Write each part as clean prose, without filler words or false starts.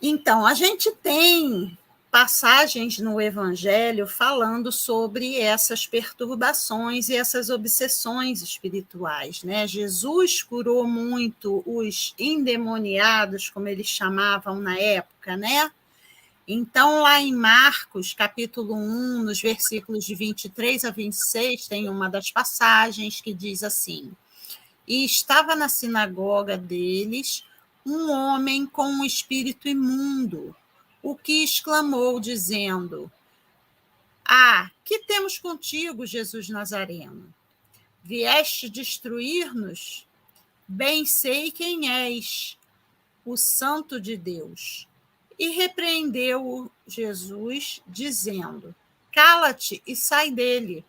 Então, a gente tem passagens no Evangelho falando sobre essas perturbações e essas obsessões espirituais, né? Jesus curou muito os endemoniados, como eles chamavam na época, né? Então, lá em Marcos, capítulo 1, nos versículos de 23 a 26, tem uma das passagens que diz assim: E estava na sinagoga deles um homem com um espírito imundo, o que exclamou, dizendo: que temos contigo, Jesus Nazareno? Vieste destruir-nos? Bem sei quem és, o Santo de Deus. E repreendeu Jesus, dizendo: Cala-te e sai dele.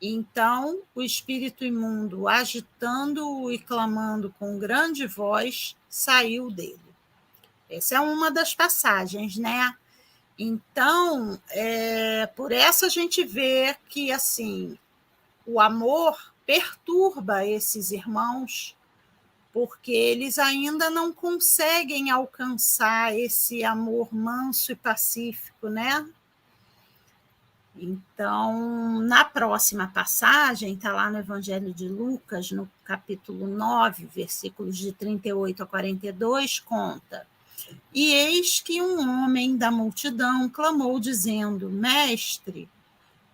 Então o espírito imundo, agitando-o e clamando com grande voz, saiu dele. Essa é uma das passagens, né? Então, por essa a gente vê que assim o amor perturba esses irmãos, porque eles ainda não conseguem alcançar esse amor manso e pacífico, né? Então, na próxima passagem, está lá no Evangelho de Lucas, no capítulo 9, versículos de 38 a 42, conta: E eis que um homem da multidão clamou, dizendo: Mestre,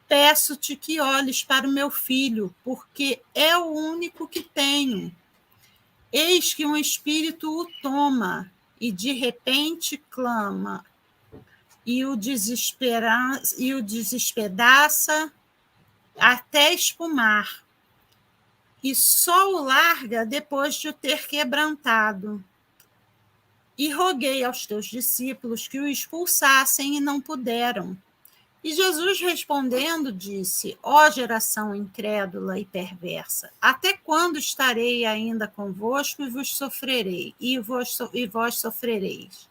peço-te que olhes para o meu filho, porque é o único que tenho. Eis que um espírito o toma, e de repente clama, e o despedaça até espumar, e só o larga depois de o ter quebrantado. E roguei aos teus discípulos que o expulsassem, e não puderam. E Jesus respondendo disse: Ó geração incrédula e perversa, até quando estarei ainda convosco e vos sofrerei, e vós sofrereis?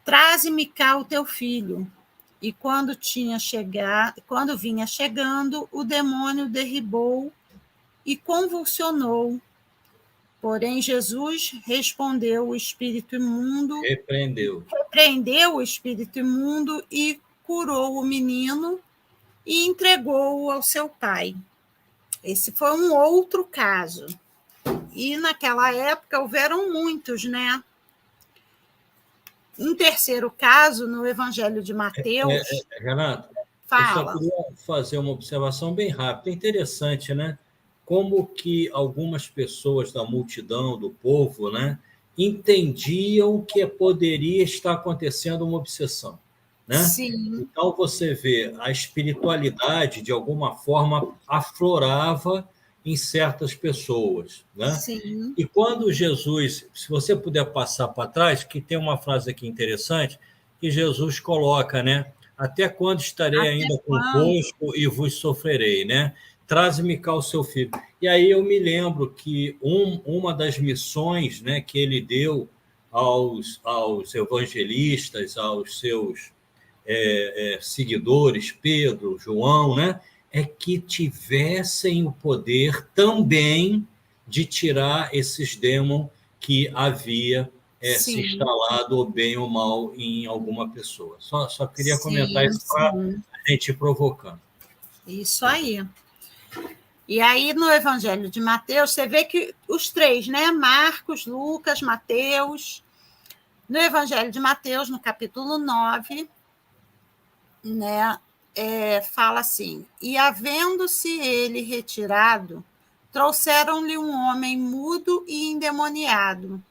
Traze-me cá o teu filho. E quando vinha chegando, o demônio derribou e convulsionou. Porém, Jesus respondeu o espírito imundo, repreendeu o espírito imundo e curou o menino e entregou-o ao seu pai. Esse foi um outro caso. E naquela época houveram muitos, né? Um terceiro caso, no Evangelho de Mateus. Renato, fala. Eu só queria fazer uma observação bem rápida. É interessante, né? Como que algumas pessoas da multidão, do povo, né, entendiam que poderia estar acontecendo uma obsessão, né? Sim. Então você vê a espiritualidade de alguma forma aflorava em certas pessoas, né? Sim. E quando Jesus, se você puder passar para trás, que tem uma frase aqui interessante que Jesus coloca, né? Até quando estarei ainda convosco e vos sofrerei, né? Traze-me cá o seu filho. E aí eu me lembro que uma das missões, né, que ele deu aos evangelistas, aos seus seguidores, Pedro, João, né, é que tivessem o poder também de tirar esses dêmons que havia se instalado, ou bem ou mal, em alguma pessoa. Só queria comentar isso para a gente ir provocando. Isso aí. E aí, no Evangelho de Mateus, você vê que os três, né? Marcos, Lucas, Mateus. No Evangelho de Mateus, no capítulo 9, né, fala assim: E havendo-se ele retirado, trouxeram-lhe um homem mudo e endemoniado,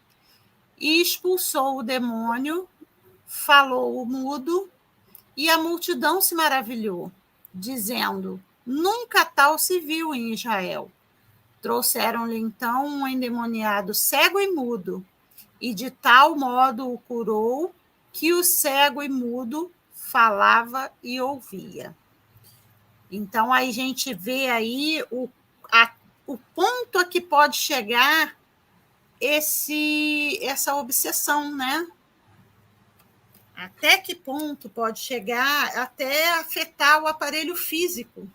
e expulsou o demônio, falou o mudo, e a multidão se maravilhou, dizendo: Nunca tal se viu em Israel. Trouxeram-lhe então um endemoniado cego e mudo, e de tal modo o curou que o cego e mudo falava e ouvia. Então, aí a gente vê aí o ponto a que pode chegar essa obsessão, né? Até que ponto pode chegar até afetar o aparelho físico.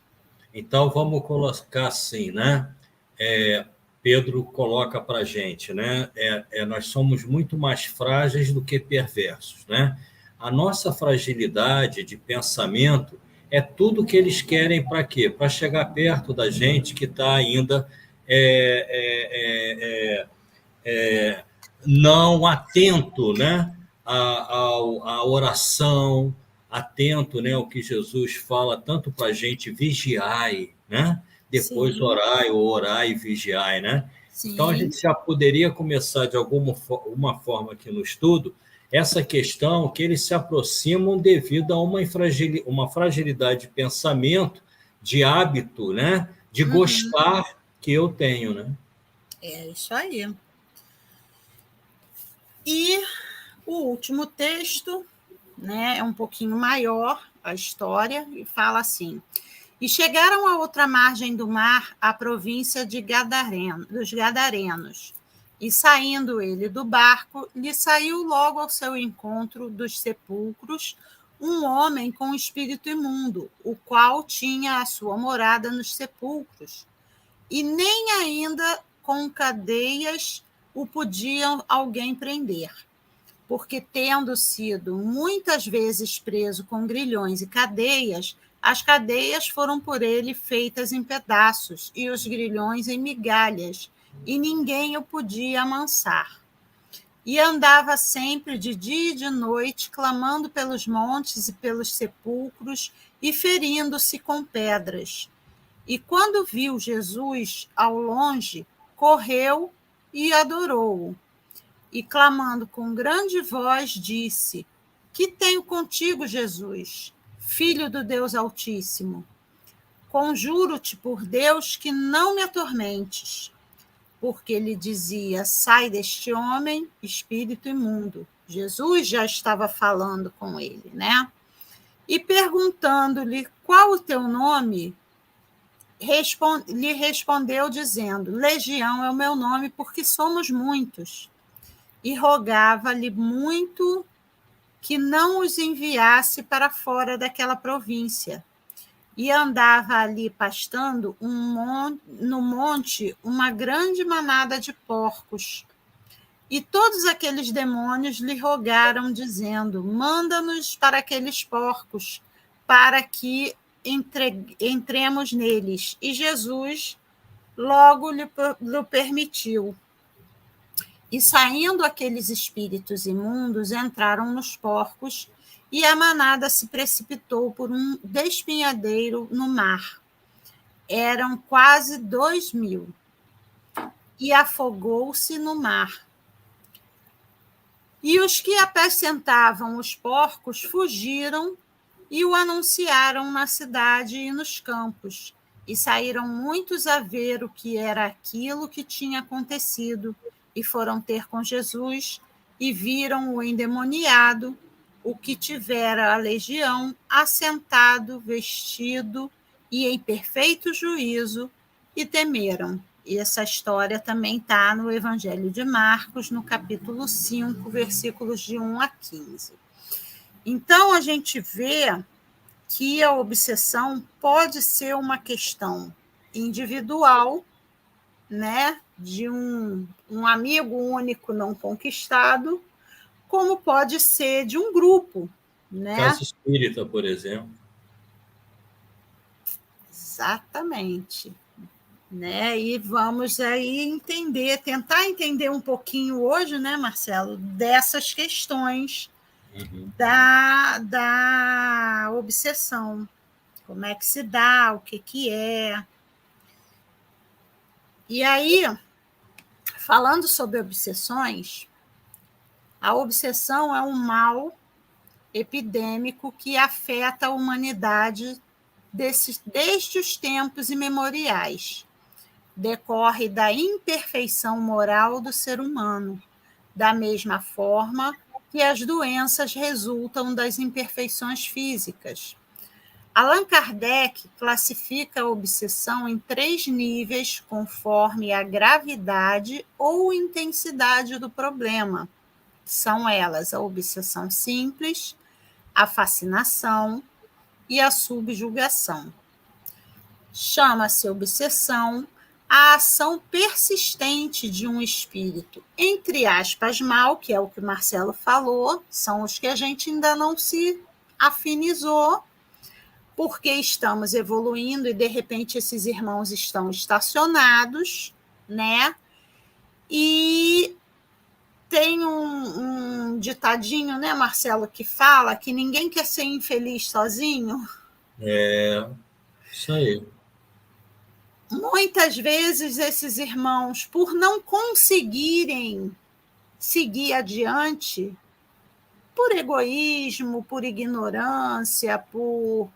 Então, vamos colocar assim, né? Pedro coloca para a gente, né? Nós somos muito mais frágeis do que perversos, né? A nossa fragilidade de pensamento é tudo que eles querem para quê? Para chegar perto da gente que está ainda é, é, é, é, não atento, né? À oração, atento, né? Ao que Jesus fala tanto para a gente, vigiai, né? Depois Sim, orai, ou orai e vigiai, né? Então, a sim. gente já poderia começar de alguma forma aqui no estudo essa questão que eles se aproximam devido a uma fragilidade de pensamento, de hábito, né? De Uhum. gostar que eu tenho, né? É isso aí. E o último texto, né, é um pouquinho maior, a história, e fala assim: E chegaram à outra margem do mar, à província dos Gadarenos. E saindo ele do barco, lhe saiu logo ao seu encontro dos sepulcros um homem com espírito imundo, o qual tinha a sua morada nos sepulcros. E nem ainda com cadeias o podiam alguém prender, porque, tendo sido muitas vezes preso com grilhões e cadeias, as cadeias foram por ele feitas em pedaços e os grilhões em migalhas, e ninguém o podia amansar. E andava sempre de dia e de noite, clamando pelos montes e pelos sepulcros e ferindo-se com pedras. E quando viu Jesus ao longe, correu e adorou-o. E clamando com grande voz, disse: Que tenho contigo, Jesus, filho do Deus Altíssimo? Conjuro-te por Deus que não me atormentes. Porque ele dizia: Sai deste homem, espírito imundo. Jesus já estava falando com ele, né? E perguntando-lhe qual o teu nome, lhe respondeu dizendo: Legião é o meu nome, porque somos muitos. E rogava-lhe muito que não os enviasse para fora daquela província. E andava ali pastando no monte uma grande manada de porcos. E todos aqueles demônios lhe rogaram, dizendo: Manda-nos para aqueles porcos, para que entremos neles. E Jesus logo lhe permitiu. E saindo aqueles espíritos imundos, entraram nos porcos, e a manada se precipitou por um despenhadeiro no mar. Eram quase 2.000, e afogou-se no mar. E os que apacentavam os porcos fugiram e o anunciaram na cidade e nos campos. E saíram muitos a ver o que era aquilo que tinha acontecido, e foram ter com Jesus, e viram o endemoniado, o que tivera a legião, assentado, vestido e em perfeito juízo, e temeram. E essa história também está no Evangelho de Marcos, no capítulo 5, versículos de 1 a 15. Então, a gente vê que a obsessão pode ser uma questão individual, né, de um amigo único não conquistado, como pode ser de um grupo, né? Casa espírita, por exemplo. Exatamente. Né? E vamos aí tentar entender um pouquinho hoje, né, Marcelo, dessas questões da obsessão. Como é que se dá, o que é. E aí, falando sobre obsessões, a obsessão é um mal epidêmico que afeta a humanidade desde os tempos imemoriais. Decorre da imperfeição moral do ser humano, da mesma forma que as doenças resultam das imperfeições físicas. Allan Kardec classifica a obsessão em 3 níveis, conforme a gravidade ou intensidade do problema. São elas a obsessão simples, a fascinação e a subjugação. Chama-se obsessão a ação persistente de um espírito, entre aspas, mal, que é o que o Marcelo falou, são os que a gente ainda não se afinizou, porque estamos evoluindo e, de repente, esses irmãos estão estacionados, né? E tem um ditadinho, né, Marcelo, que fala que ninguém quer ser infeliz sozinho. Isso aí. Muitas vezes esses irmãos, por não conseguirem seguir adiante, por egoísmo, por ignorância, por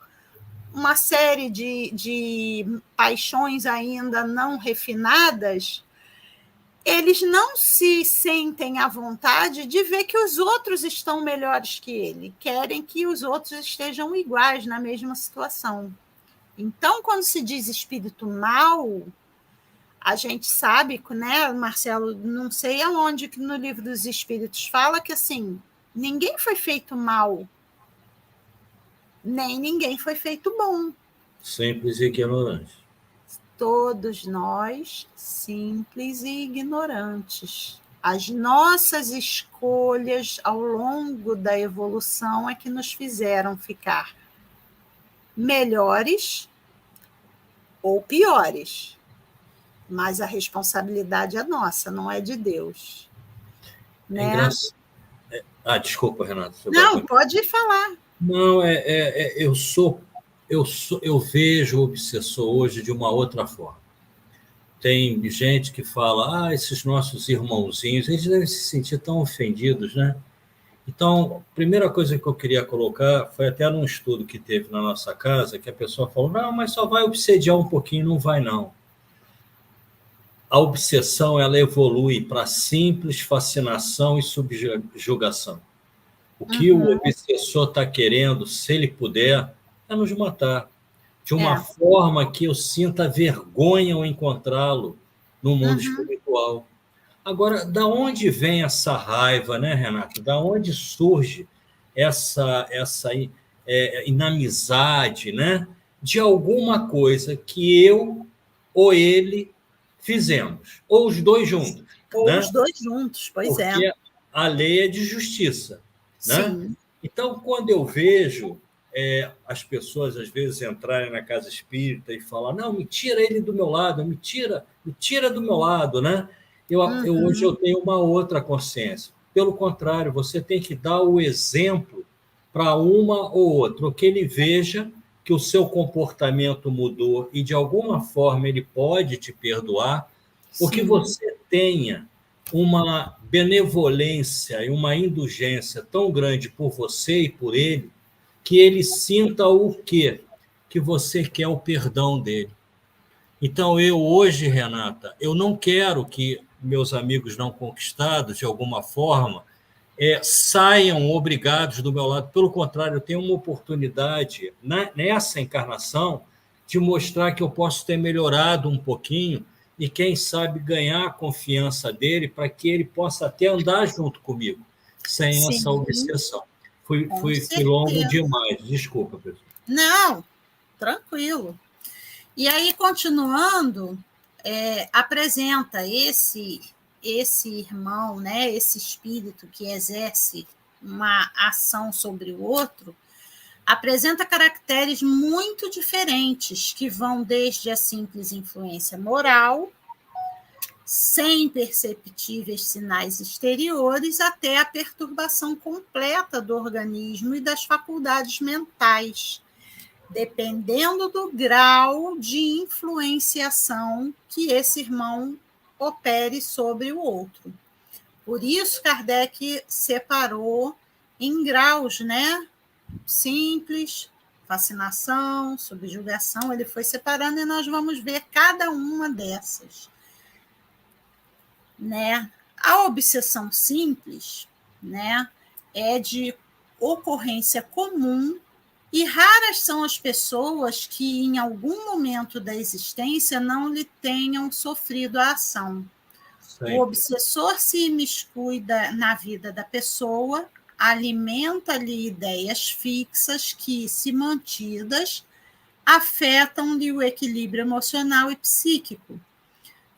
uma série de paixões ainda não refinadas, eles não se sentem à vontade de ver que os outros estão melhores que ele, querem que os outros estejam iguais na mesma situação. Então, quando se diz espírito mau, a gente sabe, né, Marcelo, não sei aonde que no livro dos Espíritos fala que, assim, ninguém foi feito mal, nem ninguém foi feito bom. Simples e ignorante. Todos nós, simples e ignorantes. As nossas escolhas ao longo da evolução é que nos fizeram ficar melhores ou piores. Mas a responsabilidade é nossa, não é de Deus. Né? Desculpa, Renata. Não, pode falar. Não, eu vejo o obsessor hoje de uma outra forma. Tem gente que fala, esses nossos irmãozinhos, eles devem se sentir tão ofendidos, né? Então, a primeira coisa que eu queria colocar foi até num estudo que teve na nossa casa, que a pessoa falou, não, mas só vai obsediar um pouquinho, não vai não. A obsessão, ela evolui para simples fascinação e subjugação. O que o obsessor está querendo, se ele puder, é nos matar. De uma forma que eu sinta vergonha ao encontrá-lo no mundo espiritual. Agora, da onde vem essa raiva, né, Renato? Da onde surge essa inamizade, né? De alguma coisa que eu ou ele fizemos, ou os dois juntos. Ou né? os dois juntos, pois Porque a lei é de justiça. Né? Sim. Então, quando eu vejo as pessoas, às vezes, entrarem na casa espírita e falar, não, me tira ele do meu lado, me tira do meu lado, né? Hoje eu tenho uma outra consciência. Pelo contrário, você tem que dar o exemplo para uma ou outra, ou que ele veja que o seu comportamento mudou e, de alguma forma, ele pode te perdoar, ou que você tenha uma benevolência e uma indulgência tão grande por você e por ele, que ele sinta o quê? Que você quer o perdão dele. Então, eu hoje, Renata, eu não quero que meus amigos não conquistados, de alguma forma, saiam obrigados do meu lado. Pelo contrário, eu tenho uma oportunidade, nessa encarnação, de mostrar que eu posso ter melhorado um pouquinho e, quem sabe, ganhar a confiança dele para que ele possa até andar junto comigo, sem essa obsessão. Fui longo demais, desculpa, pessoal. Não, tranquilo. E aí, continuando, apresenta esse irmão, né, esse espírito que exerce uma ação sobre o outro, apresenta caracteres muito diferentes, que vão desde a simples influência moral, sem perceptíveis sinais exteriores, até a perturbação completa do organismo e das faculdades mentais, dependendo do grau de influenciação que esse irmão opere sobre o outro. Por isso, Kardec separou em graus, né? Simples, fascinação, subjugação, ele foi separando e nós vamos ver cada uma dessas. Né? A obsessão simples, né, é de ocorrência comum e raras são as pessoas que, em algum momento da existência, não lhe tenham sofrido a ação. Sempre. O obsessor se imiscui na vida da pessoa, alimenta-lhe ideias fixas que, se mantidas, afetam-lhe o equilíbrio emocional e psíquico,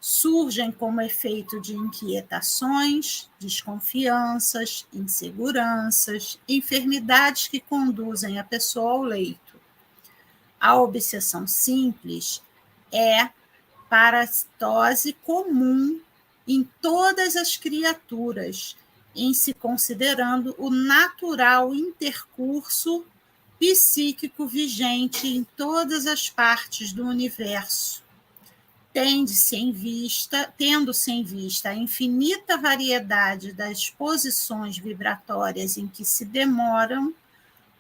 surgem como efeito de inquietações, desconfianças, inseguranças, enfermidades que conduzem a pessoa ao leito. A obsessão simples é parasitose comum em todas as criaturas, em se considerando o natural intercurso psíquico vigente em todas as partes do universo, tendo-se em vista a infinita variedade das posições vibratórias em que se demoram,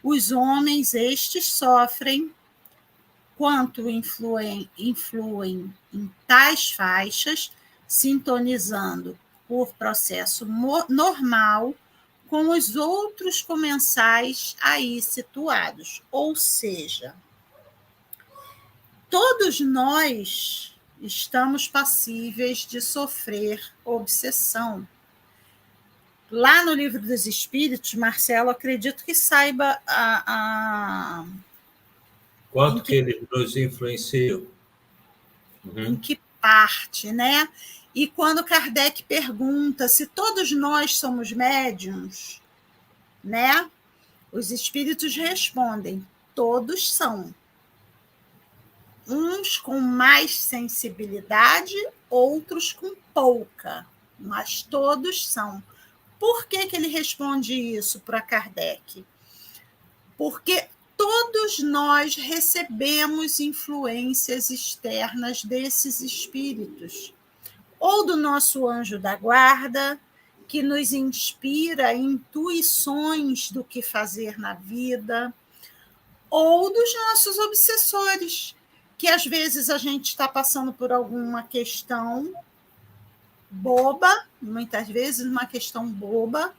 os homens estes sofrem quanto influem em tais faixas, sintonizando por processo normal com os outros comensais aí situados. Ou seja, todos nós estamos passíveis de sofrer obsessão. Lá no Livro dos Espíritos, Marcelo, acredito que saiba quanto que ele nos influenciou. Em que parte, né? E quando Kardec pergunta se todos nós somos médiums, né? Os espíritos respondem, todos são. Uns com mais sensibilidade, outros com pouca, mas todos são. Por que ele responde isso para Kardec? Porque todos nós recebemos influências externas desses espíritos, ou do nosso anjo da guarda, que nos inspira intuições do que fazer na vida, ou dos nossos obsessores, que às vezes a gente está passando por alguma questão boba, muitas vezes uma questão boba,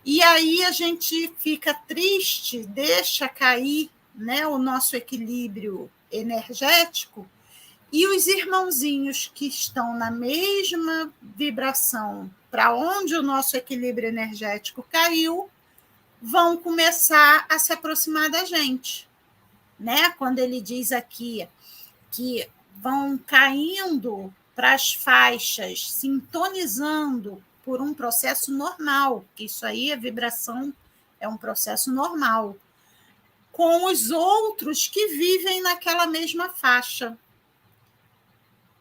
e aí a gente fica triste, deixa cair, né, o nosso equilíbrio energético, e os irmãozinhos que estão na mesma vibração para onde o nosso equilíbrio energético caiu, vão começar a se aproximar da gente. Né? Quando ele diz aqui que vão caindo para as faixas, sintonizando por um processo normal, que isso aí, a vibração é um processo normal, com os outros que vivem naquela mesma faixa.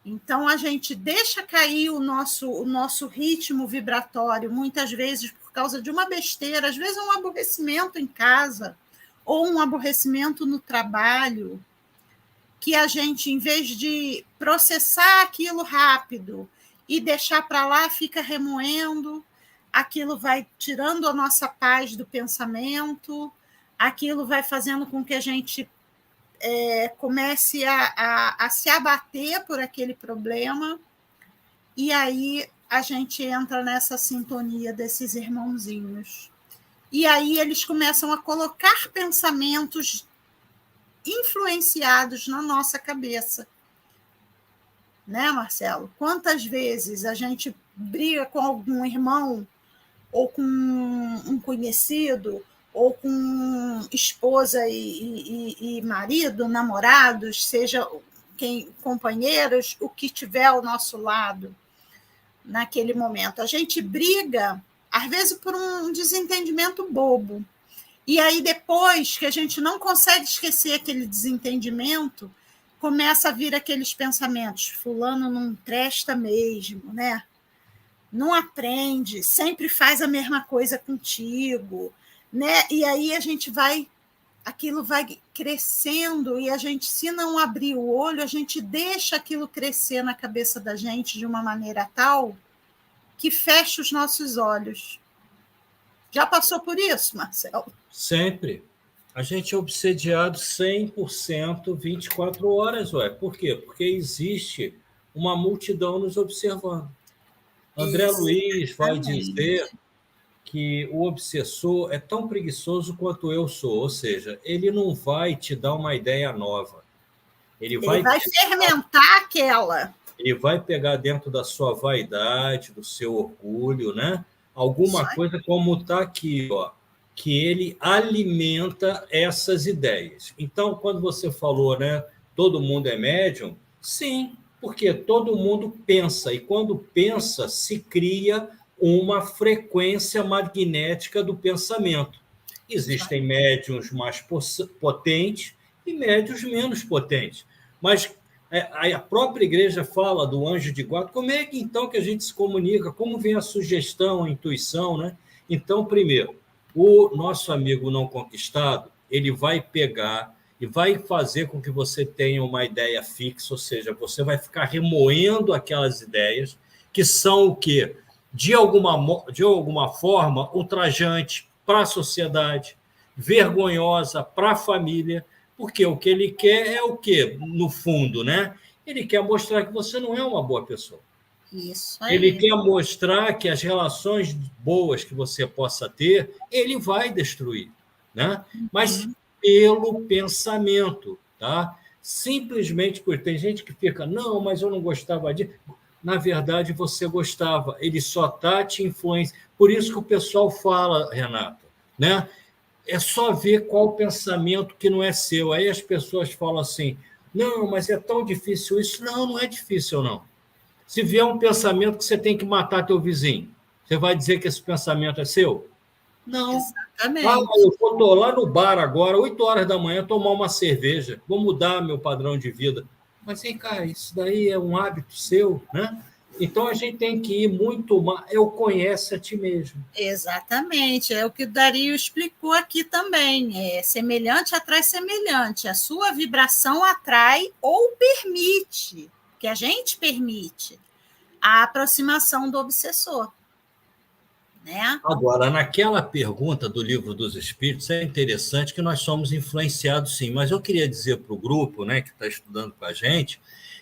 Então, a gente deixa cair o nosso ritmo vibratório, muitas vezes por causa de uma besteira, às vezes um aborrecimento em casa, ou um aborrecimento no trabalho, que a gente, em vez de processar aquilo rápido e deixar para lá, fica remoendo, aquilo vai tirando a nossa paz do pensamento, aquilo vai fazendo com que a gente comece a se abater por aquele problema, e aí a gente entra nessa sintonia desses irmãozinhos. E aí eles começam a colocar pensamentos influenciados na nossa cabeça. Né, Marcelo? Quantas vezes a gente briga com algum irmão, ou com um conhecido, ou com esposa e marido, namorados, seja companheiros, o que tiver ao nosso lado naquele momento. A gente briga, às vezes, por um desentendimento bobo. E aí, depois que a gente não consegue esquecer aquele desentendimento, começa a vir aqueles pensamentos, fulano não presta mesmo, né? Não aprende, sempre faz a mesma coisa contigo, né? E aí aquilo vai crescendo, e a gente, se não abrir o olho, a gente deixa aquilo crescer na cabeça da gente de uma maneira tal que fecha os nossos olhos. Já passou por isso, Marcelo? Sempre. A gente é obsediado 100%, 24 horas, ué. Por quê? Porque existe uma multidão nos observando. André Luiz vai dizer que o obsessor é tão preguiçoso quanto eu sou, ou seja, ele não vai te dar uma ideia nova. Ele vai fermentar aquela. Ele vai pegar dentro da sua vaidade, do seu orgulho, né? Alguma coisa como está aqui, ó, que ele alimenta essas ideias. Então, quando você falou, né, todo mundo é médium, sim, Porque todo mundo pensa, e quando pensa, se cria uma frequência magnética do pensamento. Existem médiums mais potentes e médiums menos potentes. Mas a própria igreja fala do anjo de guarda. Como é que então que a gente se comunica? Como vem a sugestão, a intuição, né? Então, primeiro, o nosso amigo não conquistado, ele vai pegar e vai fazer com que você tenha uma ideia fixa, ou seja, você vai ficar remoendo aquelas ideias que são o quê? De alguma forma, ultrajante para a sociedade, vergonhosa para a família, porque o que ele quer é o quê? No fundo, né? Ele quer mostrar que você não é uma boa pessoa. Isso Ele aí. quer mostrar que as relações boas que você possa ter, ele vai destruir, né? Mas pelo pensamento, tá? Simplesmente porque tem gente que fica, não, mas eu não gostava disso. Na verdade, você gostava, ele só está te influenciando. Por isso que o pessoal fala, Renata, né? É só ver qual pensamento que não é seu. Aí as pessoas falam assim, não, mas é tão difícil isso. Não, não é difícil, não. Se vier um pensamento que você tem que matar teu vizinho, você vai dizer que esse pensamento é seu? Não. Ah, Exatamente. eu estou lá no bar agora, 8 horas da manhã, tomar uma cerveja, vou mudar meu padrão de vida. Mas, hein, cara, isso daí é um hábito seu, né? Então, a gente tem que ir muito mais. Eu conheço a ti mesmo. Exatamente, é o que o Dario explicou aqui também. É, semelhante atrai semelhante. A sua vibração atrai ou permite, que a gente permite, a aproximação do obsessor, né? Agora, naquela pergunta do Livro dos Espíritos, é interessante que nós somos influenciados, sim, mas eu queria dizer para o grupo, né, que está estudando com a gente,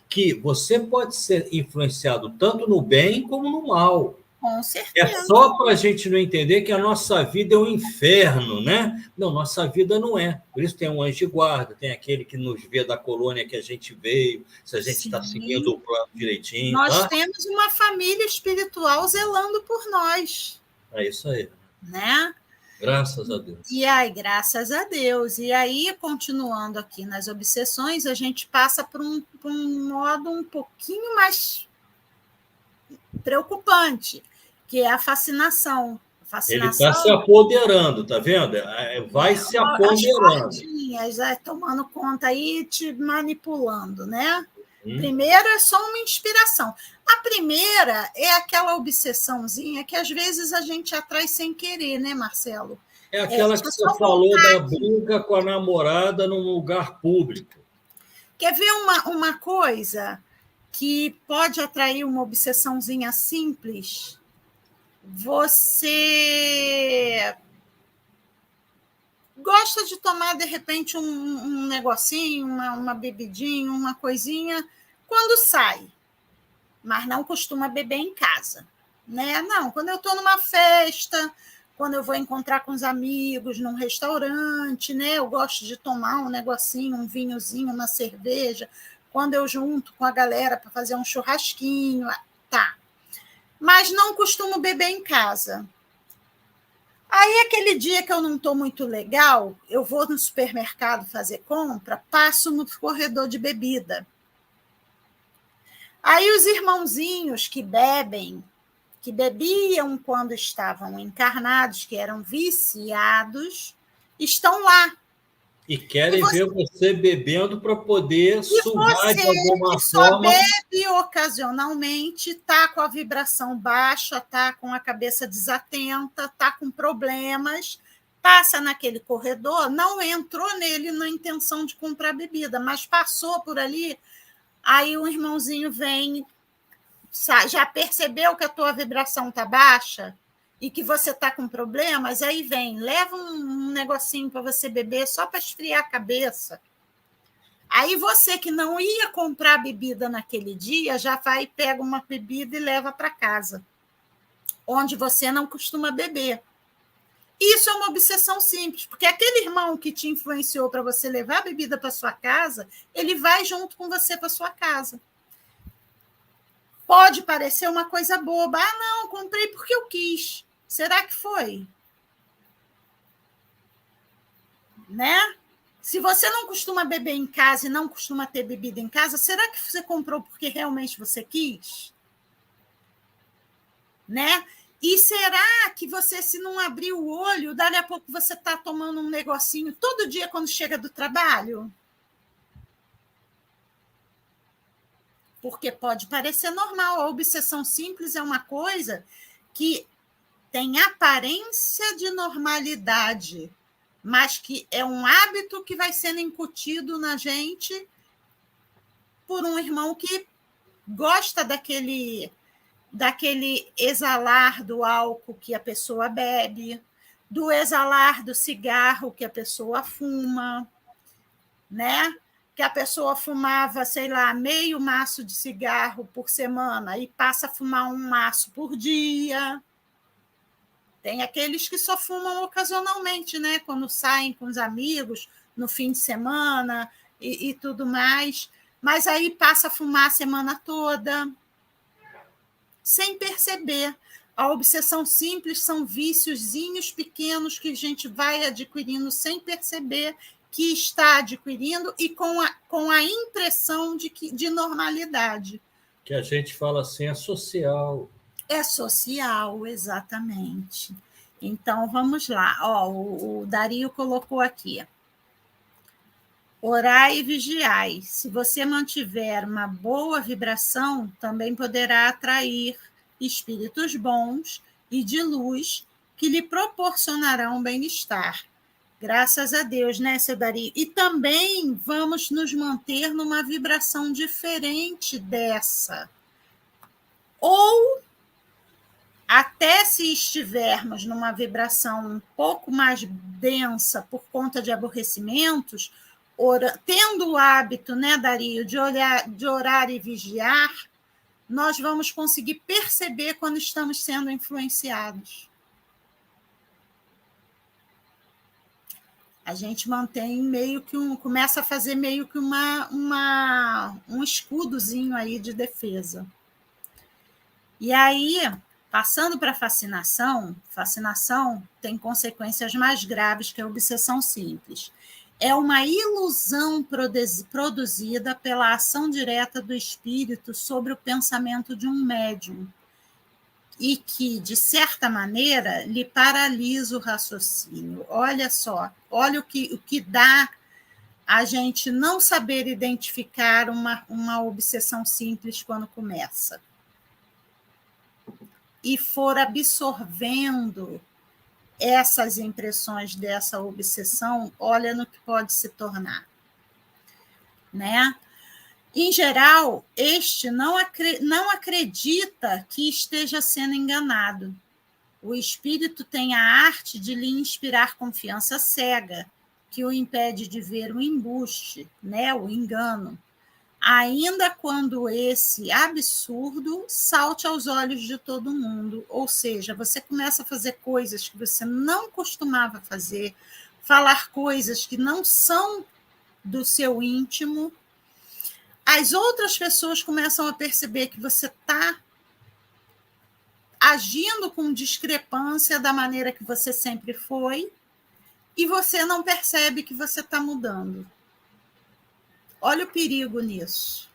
que você pode ser influenciado tanto no bem como no mal. Com É certeza. só para a gente não entender que a nossa vida é um inferno, né? Não, nossa vida não é. Por isso tem um anjo de guarda, tem aquele que nos vê da colônia que a gente veio, se a gente está seguindo Sim, o plano direitinho, nós tá? temos uma família espiritual zelando por nós, É isso aí. né? Graças a Deus. E aí, graças a Deus. E aí, continuando aqui nas obsessões, a gente passa por um modo um pouquinho mais preocupante, que é a fascinação. A Ele está se fascinação apoderando, tá vendo? Vai se as apoderando. portinhas, tomando conta aí, te manipulando, né? Hum? Primeiro é só uma inspiração. A primeira é aquela obsessãozinha que às vezes a gente atrai sem querer, né, Marcelo? É aquela Deixa que eu você só falou da voltar. briga com a namorada num lugar público. Quer ver uma coisa que pode atrair uma obsessãozinha simples? Você gosta de tomar, de repente, um negocinho, uma bebidinha, uma coisinha, quando sai, mas não costuma beber em casa, né? Não, quando eu estou numa festa, quando eu vou encontrar com os amigos num restaurante, né? Eu gosto de tomar um negocinho, um vinhozinho, uma cerveja, quando eu junto com a galera para fazer um churrasquinho, tá. Mas não costumo beber em casa. Aí, aquele dia que eu não estou muito legal, eu vou no supermercado fazer compra, passo no corredor de bebida. Aí, os irmãozinhos que bebem, que bebiam quando estavam encarnados, que eram viciados, estão lá. E querem ver você bebendo para poder E sugar de você, que alguma só forma. bebe ocasionalmente, está com a vibração baixa, está com a cabeça desatenta, está com problemas, passa naquele corredor, não entrou nele na intenção de comprar bebida, mas passou por ali, aí o irmãozinho vem, já percebeu que a tua vibração está baixa e que você está com problemas, aí vem, leva um negocinho para você beber só para esfriar a cabeça. Aí você que não ia comprar bebida naquele dia, já vai e pega uma bebida e leva para casa, onde você não costuma beber. Isso é uma obsessão simples, porque aquele irmão que te influenciou para você levar a bebida para sua casa, ele vai junto com você para sua casa. Pode parecer uma coisa boba. Ah, não, comprei porque eu quis. Será que foi? Né? Se você não costuma beber em casa e não costuma ter bebida em casa, será que você comprou porque realmente você quis? Né? E será que você, se não abrir o olho, dali a pouco você está tomando um negocinho todo dia quando chega do trabalho? Porque pode parecer normal. A obsessão simples é uma coisa que tem aparência de normalidade, mas que é um hábito que vai sendo incutido na gente por um irmão que gosta daquele exalar do álcool que a pessoa bebe, do exalar do cigarro que a pessoa fuma, né? Que a pessoa fumava, sei lá, meio maço de cigarro por semana e passa a fumar um maço por dia. Tem aqueles que só fumam ocasionalmente, né? Quando saem com os amigos, no fim de semana e tudo mais. Mas aí passa a fumar a semana toda, sem perceber. A obsessão simples são viciozinhos pequenos que a gente vai adquirindo sem perceber que está adquirindo e com a impressão de normalidade. Que a gente fala assim, é social. É social, exatamente. Então, vamos lá. Ó, o Dario colocou aqui. Orai e vigiai. Se você mantiver uma boa vibração, também poderá atrair espíritos bons e de luz que lhe proporcionarão bem-estar. Graças a Deus, né, seu Dario? E também vamos nos manter numa vibração diferente dessa. Ou até se estivermos numa vibração um pouco mais densa por conta de aborrecimentos, tendo o hábito, né, Dario, de orar e vigiar, nós vamos conseguir perceber quando estamos sendo influenciados. A gente mantém meio que começa a fazer meio que um escudozinho aí de defesa. E aí, passando para a fascinação tem consequências mais graves que a obsessão simples. É uma ilusão produzida pela ação direta do espírito sobre o pensamento de um médium e que, de certa maneira, lhe paralisa o raciocínio. Olha só, olha o que dá a gente não saber identificar uma obsessão simples quando começa. E for absorvendo essas impressões dessa obsessão, olha no que pode se tornar. Né? Em geral, este não acredita que esteja sendo enganado. O espírito tem a arte de lhe inspirar confiança cega, que o impede de ver o embuste, né, o engano, ainda quando esse absurdo salte aos olhos de todo mundo. Ou seja, você começa a fazer coisas que você não costumava fazer, falar coisas que não são do seu íntimo. As outras pessoas começam a perceber que você está agindo com discrepância da maneira que você sempre foi e você não percebe que você está mudando. Olha o perigo nisso.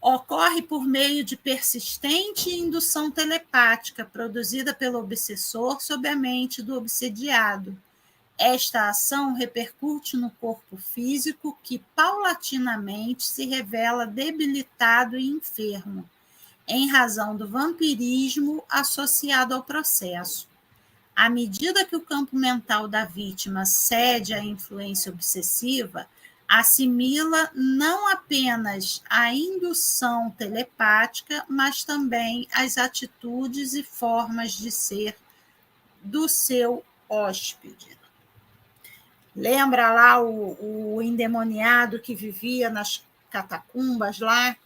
Ocorre por meio de persistente indução telepática produzida pelo obsessor sobre a mente do obsediado. Esta ação repercute no corpo físico que paulatinamente se revela debilitado e enfermo, em razão do vampirismo associado ao processo. À medida que o campo mental da vítima cede à influência obsessiva, assimila não apenas a indução telepática, mas também as atitudes e formas de ser do seu hóspede. Lembra lá o endemoniado que vivia nas catacumbas lá,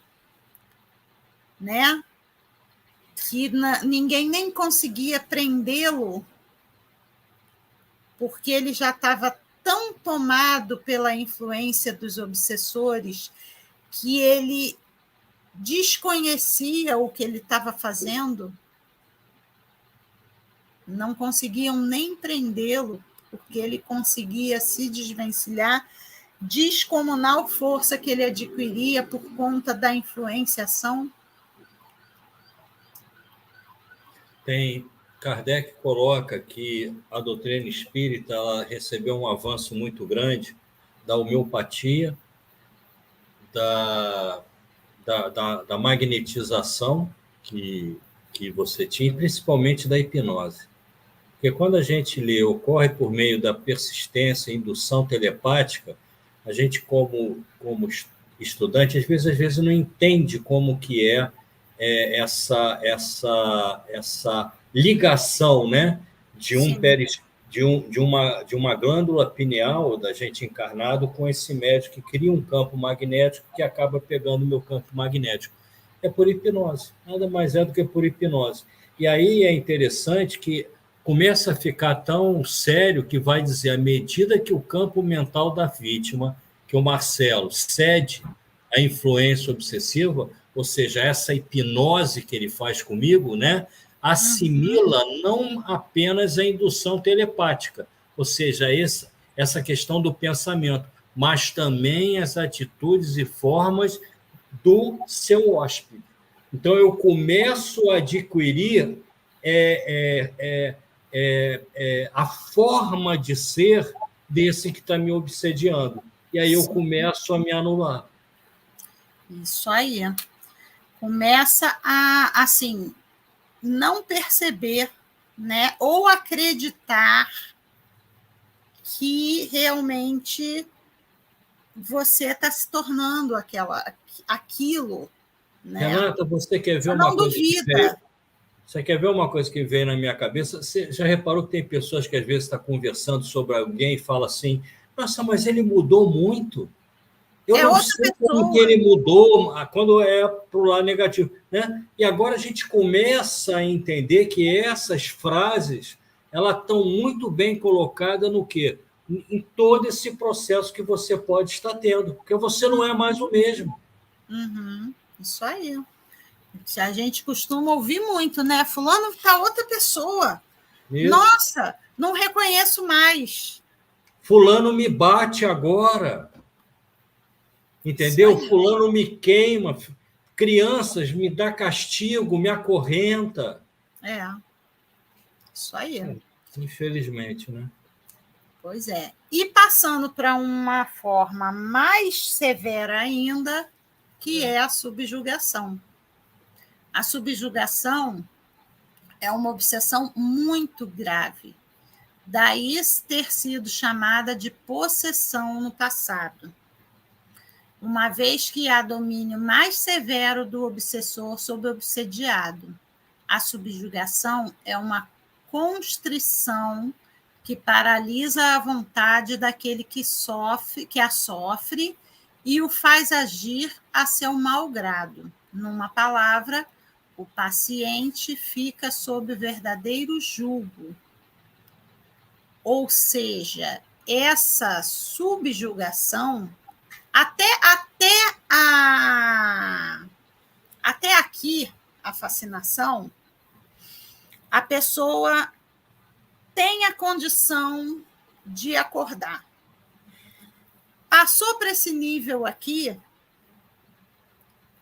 né? Que ninguém nem conseguia prendê-lo, porque ele já estava tão tomado pela influência dos obsessores que ele desconhecia o que ele estava fazendo, não conseguiam nem prendê-lo, porque ele conseguia se desvencilhar, descomunal força que ele adquiria por conta da influenciação? Kardec coloca que a doutrina espírita ela recebeu um avanço muito grande da homeopatia, da magnetização que você tinha, principalmente da hipnose. Porque quando a gente lê ocorre por meio da persistência, indução telepática, a gente, como estudante, às vezes não entende como que essa ligação, né, de uma glândula pineal da gente encarnado com esse médico que cria um campo magnético que acaba pegando o meu campo magnético. É por hipnose, nada mais é do que por hipnose. E aí é interessante que começa a ficar tão sério que vai dizer, à medida que o campo mental da vítima, que o Marcelo cede à influência obsessiva, ou seja, essa hipnose que ele faz comigo, né, assimila não apenas a indução telepática, ou seja, essa questão do pensamento, mas também as atitudes e formas do seu hóspede. Então, eu começo a adquirir a forma de ser desse que está me obsediando. E aí eu começo a me anular. Isso aí. Começa a, assim, não perceber, né? Ou acreditar que realmente você está se tornando aquilo. Né? Renata, você quer ver uma coisa que veio? Você quer ver uma coisa que veio na minha cabeça? Você já reparou que tem pessoas que às vezes estão conversando sobre alguém e fala assim, nossa, mas ele mudou muito. Eu não sei como que ele mudou quando é para o lado negativo. Né? E agora a gente começa a entender que essas frases elas estão muito bem colocadas no quê? Em todo esse processo que você pode estar tendo, porque você não é mais o mesmo. Isso aí. A gente costuma ouvir muito, né? Fulano está outra pessoa. Isso. Nossa, não reconheço mais. Fulano me bate agora. Entendeu? Fulano me queima. Crianças me dá castigo, me acorrenta. Isso aí. Infelizmente, né? Pois é. E passando para uma forma mais severa ainda, que é a subjugação. A subjugação é uma obsessão muito grave. Daí ter sido chamada de possessão no passado, uma vez que há domínio mais severo do obsessor sobre o obsediado. A subjugação é uma constrição que paralisa a vontade daquele que a sofre e o faz agir a seu mau grado. Numa palavra, o paciente fica sob verdadeiro julgo. Ou seja, essa subjugação, até aqui, a fascinação, a pessoa tem a condição de acordar. Passou para esse nível aqui,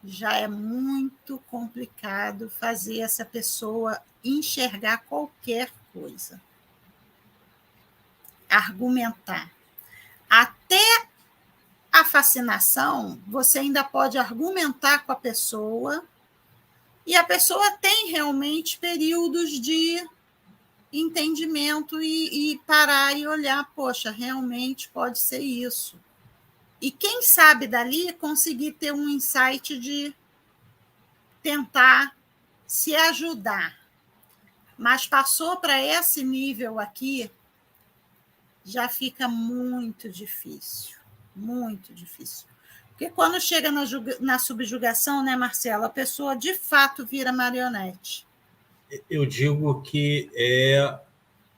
já é muito complicado fazer essa pessoa enxergar qualquer coisa. Argumentar. Até a fascinação, você ainda pode argumentar com a pessoa, e a pessoa tem realmente períodos de entendimento e parar e olhar, poxa, realmente pode ser isso. E quem sabe dali conseguir ter um insight de tentar se ajudar. Mas passou para esse nível aqui, já fica muito difícil. Muito difícil. Porque quando chega na subjugação, né, Marcelo, a pessoa de fato vira marionete. Eu digo que é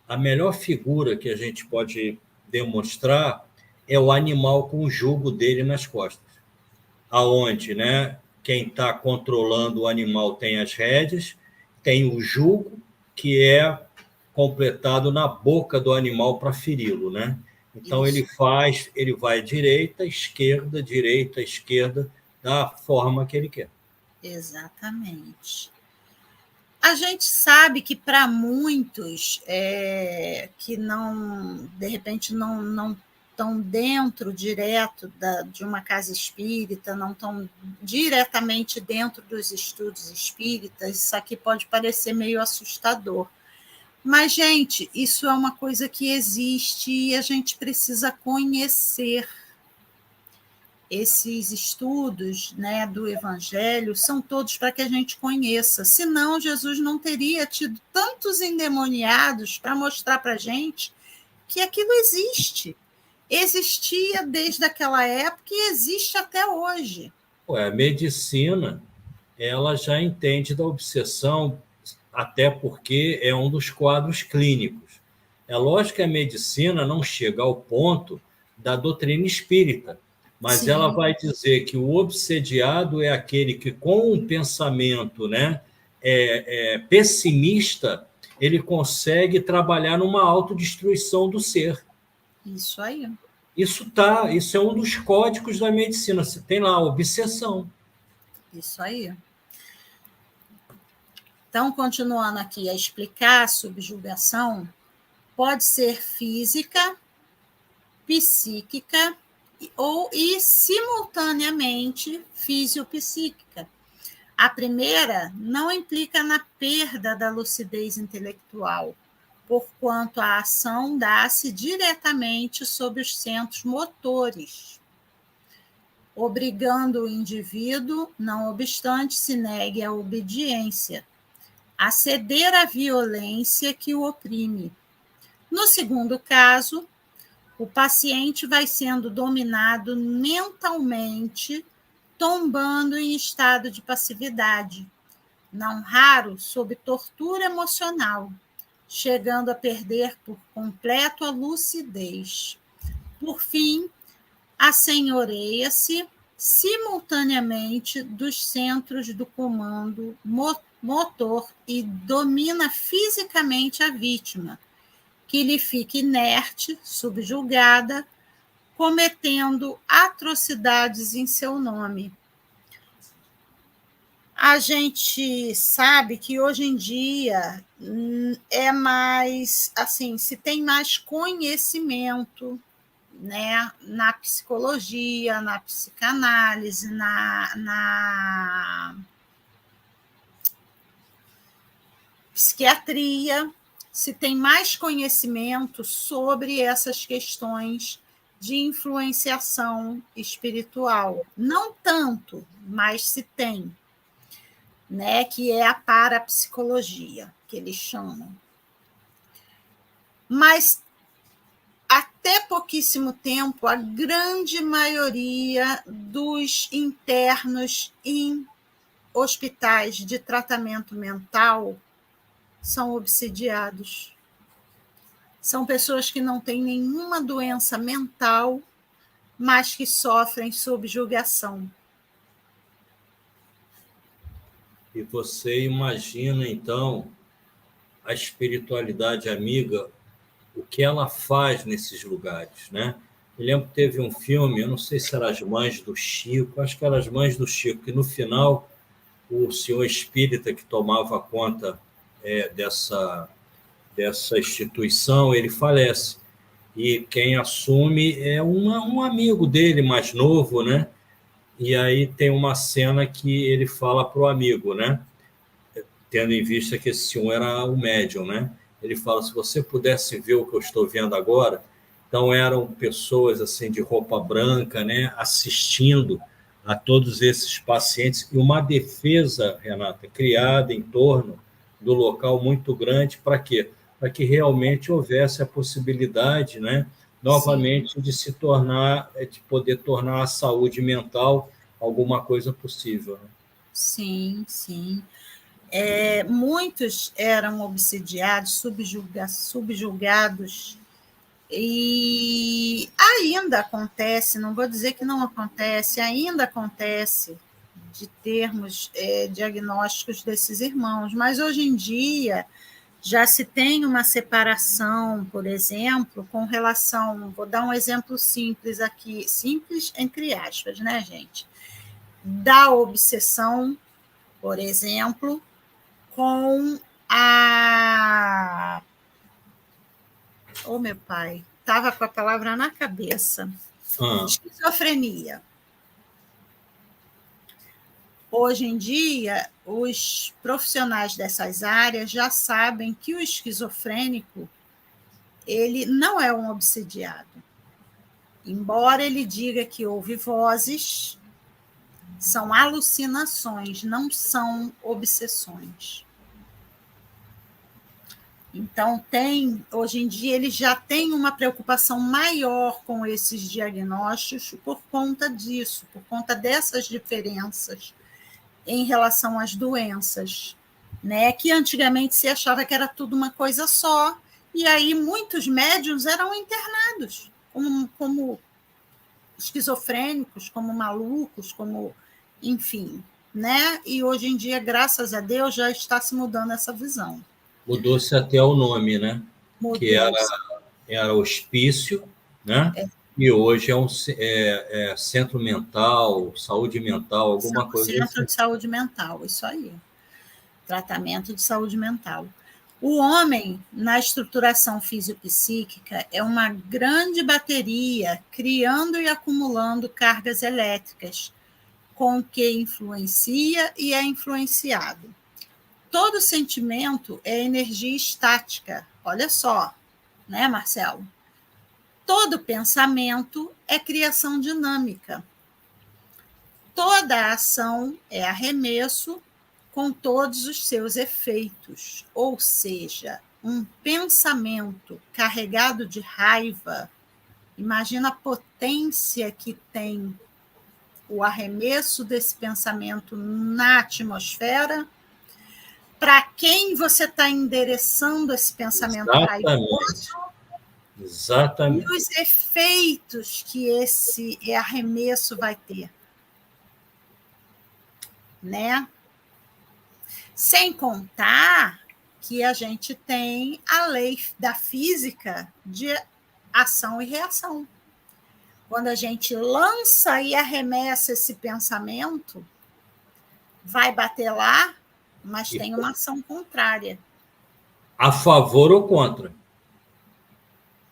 a melhor figura que a gente pode demonstrar é o animal com o jugo dele nas costas. Aonde, né, quem está controlando o animal tem as rédeas, tem o jugo, que é completado na boca do animal para feri-lo, né? Então Isso. ele vai direita, esquerda, da forma que ele quer. Exatamente. A gente sabe que para muitos que não, de repente, não estão dentro direto de uma casa espírita, não estão diretamente dentro dos estudos espíritas, isso aqui pode parecer meio assustador. Mas, gente, isso é uma coisa que existe e a gente precisa conhecer. Esses estudos, né, do Evangelho são todos para que a gente conheça. Senão, Jesus não teria tido tantos endemoniados para mostrar para a gente que aquilo existe. Existia desde aquela época e existe até hoje. A medicina, ela já entende da obsessão, até porque é um dos quadros clínicos. É lógico que a medicina não chega ao ponto da doutrina espírita, mas Sim. Ela vai dizer que o obsediado é aquele que, com um pensamento, né, pessimista, ele consegue trabalhar numa autodestruição do ser. Isso aí. Isso é um dos códigos da medicina. Você tem lá a obsessão. Isso aí. Então, continuando aqui a explicar a subjugação, pode ser física, psíquica e simultaneamente fisiopsíquica. A primeira não implica na perda da lucidez intelectual, porquanto a ação dá-se diretamente sobre os centros motores, obrigando o indivíduo, não obstante se negue à obediência, a ceder à violência que o oprime. No segundo caso, o paciente vai sendo dominado mentalmente, tombando em estado de passividade, não raro sob tortura emocional, chegando a perder por completo a lucidez. Por fim, assenhoreia-se simultaneamente dos centros do comando motor e domina fisicamente a vítima, que lhe fica inerte, subjugada, cometendo atrocidades em seu nome. A gente sabe que hoje em dia é mais, assim, se tem mais conhecimento, né, na psicologia, na psicanálise, na psiquiatria, se tem mais conhecimento sobre essas questões de influenciação espiritual. Não tanto, mas se tem, né, que é a parapsicologia, que eles chamam. Mas até pouquíssimo tempo, a grande maioria dos internos em hospitais de tratamento mental são obsidiados. São pessoas que não têm nenhuma doença mental, mas que sofrem subjugação. E você imagina, então, a espiritualidade amiga, o que ela faz nesses lugares, né? Eu lembro que teve um filme, eu não sei se era As Mães do Chico, acho que era As Mães do Chico, que no final o senhor espírita que tomava conta dessa instituição, ele falece. E quem assume é um amigo dele mais novo, né? E aí tem uma cena que ele fala para o amigo, né? Tendo em vista que esse senhor era o médium, né? Ele fala, se você pudesse ver o que eu estou vendo agora, então eram pessoas assim de roupa branca, né? Assistindo a todos esses pacientes e uma defesa, Renata, criada em torno do local muito grande, para quê? Para que realmente houvesse a possibilidade, né? Novamente, sim, de se tornar, de poder tornar a saúde mental alguma coisa possível. Né? Sim, sim. Muitos eram obsidiados, subjugados, e ainda acontece, não vou dizer que não acontece, ainda acontece de termos diagnósticos desses irmãos, mas hoje em dia Já se tem uma separação, por exemplo, com relação, vou dar um exemplo simples aqui, simples entre aspas, né, gente? Da obsessão, por exemplo, com a... Oh, meu pai, estava com a palavra na cabeça. Esquizofrenia. Hoje em dia, os profissionais dessas áreas já sabem que o esquizofrênico ele não é um obsediado. Embora ele diga que ouve vozes, são alucinações, não são obsessões. Então, hoje em dia, ele já tem uma preocupação maior com esses diagnósticos por conta disso, por conta dessas diferenças em relação às doenças, né? Que antigamente se achava que era tudo uma coisa só, e aí muitos médiuns eram internados como esquizofrênicos, como malucos, como, enfim, né? E hoje em dia, graças a Deus, já está se mudando essa visão. Mudou-se até o nome, né? Que era hospício, né? E hoje é centro mental, saúde mental, alguma coisa assim. Centro de saúde mental, isso aí. Tratamento de saúde mental. O homem, na estruturação fisiopsíquica, é uma grande bateria, criando e acumulando cargas elétricas, com que influencia e é influenciado. Todo sentimento é energia estática. Olha só, né, Marcelo? Todo pensamento é criação dinâmica. Toda ação é arremesso com todos os seus efeitos. Ou seja, um pensamento carregado de raiva, imagina a potência que tem o arremesso desse pensamento na atmosfera. Para quem você está endereçando esse pensamento raivoso? Exatamente. E os efeitos que esse arremesso vai ter, né? Sem contar que a gente tem a lei da física de ação e reação. Quando a gente lança e arremessa esse pensamento, vai bater lá, mas tem uma ação contrária. A favor ou contra?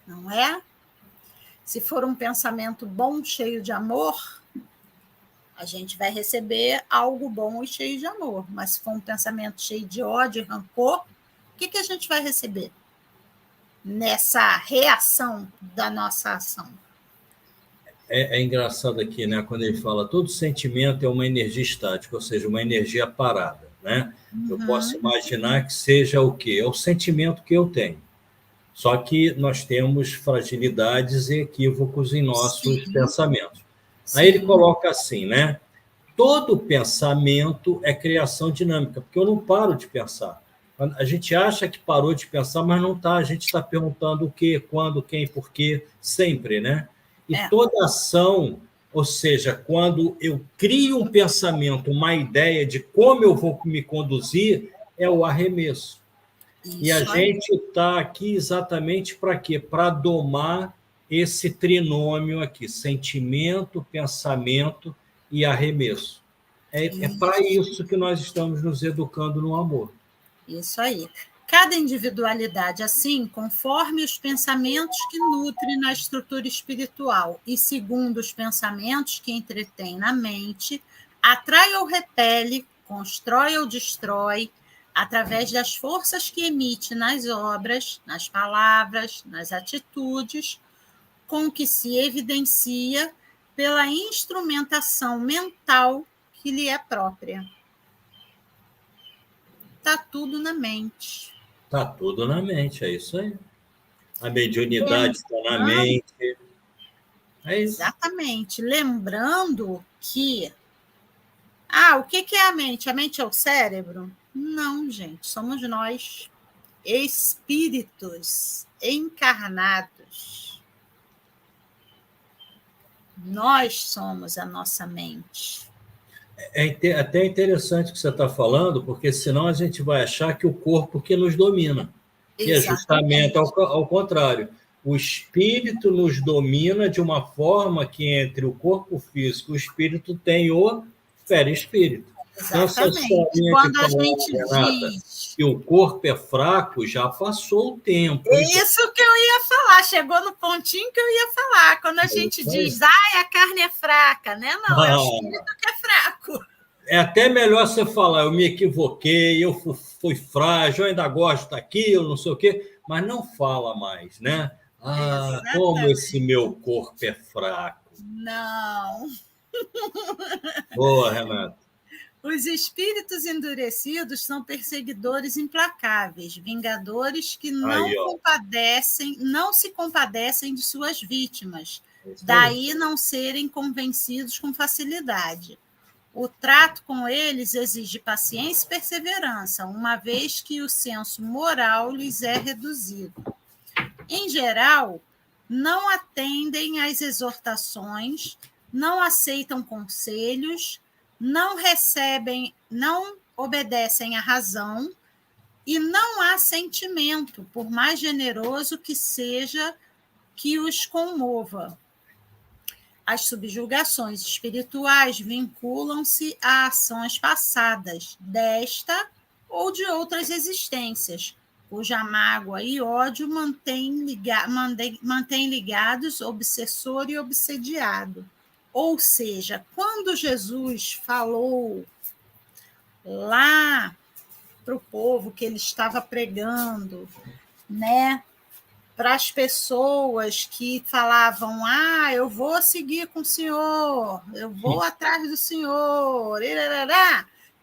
Não é? Se for um pensamento bom, cheio de amor, a gente vai receber algo bom e cheio de amor. Mas se for um pensamento cheio de ódio e rancor, o que a gente vai receber nessa reação da nossa ação? É engraçado aqui, né? Quando ele fala todo sentimento é uma energia estática, ou seja, uma energia parada, né? Eu posso imaginar que seja o quê? É o sentimento que eu tenho. Só que nós temos fragilidades e equívocos em nossos pensamentos. Aí ele coloca assim, né? Todo pensamento é criação dinâmica, porque eu não paro de pensar. A gente acha que parou de pensar, mas não está. A gente está perguntando o quê, quando, quem, por quê, sempre, né? E toda ação, ou seja, quando eu crio um pensamento, uma ideia de como eu vou me conduzir, é o arremesso. E a gente está aqui exatamente para quê? Para domar esse trinômio aqui, sentimento, pensamento e arremesso. É para isso que nós estamos nos educando no amor. Isso aí. Cada individualidade, assim, conforme os pensamentos que nutrem na estrutura espiritual e segundo os pensamentos que entretém na mente, atrai ou repele, constrói ou destrói, através das forças que emite nas obras, nas palavras, nas atitudes, com que se evidencia pela instrumentação mental que lhe é própria. Está tudo na mente. Está tudo na mente, é isso aí. A mediunidade está na mente. É isso. Exatamente. Lembrando que... o que é a mente? A mente é o cérebro? Não, gente. Somos nós, espíritos encarnados. Nós somos a nossa mente. É até interessante o que você está falando, porque senão a gente vai achar que o corpo que nos domina. que é justamente ao contrário. O espírito nos domina de uma forma que, entre o corpo físico e o espírito, tem o perispírito. Então, essa historinha quando que a falou, gente Renata, diz... que o corpo é fraco, já passou o tempo. Isso que eu ia falar, chegou no pontinho que eu ia falar. Quando a gente diz, a carne é fraca, né? Não, é o espírito que é fraco. É até melhor você falar, eu me equivoquei, eu fui frágil, eu ainda gosto daquilo, não sei o quê, mas não fala mais, né? Como esse meu corpo é fraco. Não. Boa, Renata. Os espíritos endurecidos são perseguidores implacáveis, vingadores que não se compadecem de suas vítimas, daí não serem convencidos com facilidade. O trato com eles exige paciência e perseverança, uma vez que o senso moral lhes é reduzido. Em geral, não atendem às exortações, não aceitam conselhos, não obedecem à razão e não há sentimento, por mais generoso que seja, que os comova. As subjugações espirituais vinculam-se a ações passadas, desta ou de outras existências, cuja mágoa e ódio mantém ligados obsessor e obsediado. Ou seja, quando Jesus falou lá para o povo que ele estava pregando, né? Para as pessoas que falavam, eu vou seguir com o senhor, eu vou atrás do senhor,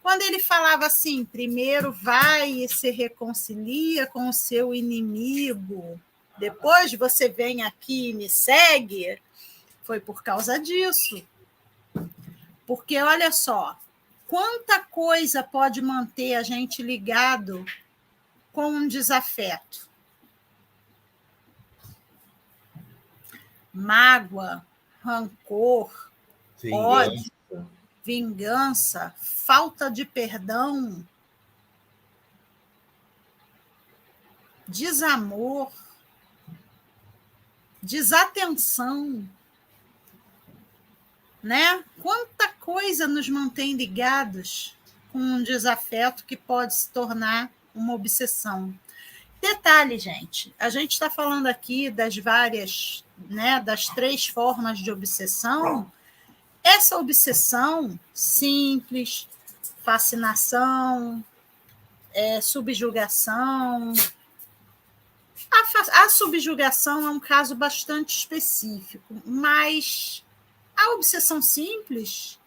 quando ele falava assim, primeiro vai e se reconcilia com o seu inimigo, depois você vem aqui e me segue, foi por causa disso. Porque, olha só, quanta coisa pode manter a gente ligado com um desafeto? Mágoa, rancor, ódio, vingança, falta de perdão, desamor, desatenção, né? Quanta coisa nos mantém ligados com um desafeto que pode se tornar uma obsessão. Detalhe, gente, a gente está falando aqui das várias, né, das 3 formas de obsessão. Essa obsessão simples, fascinação, subjugação. A subjugação é um caso bastante específico, mas a obsessão simples,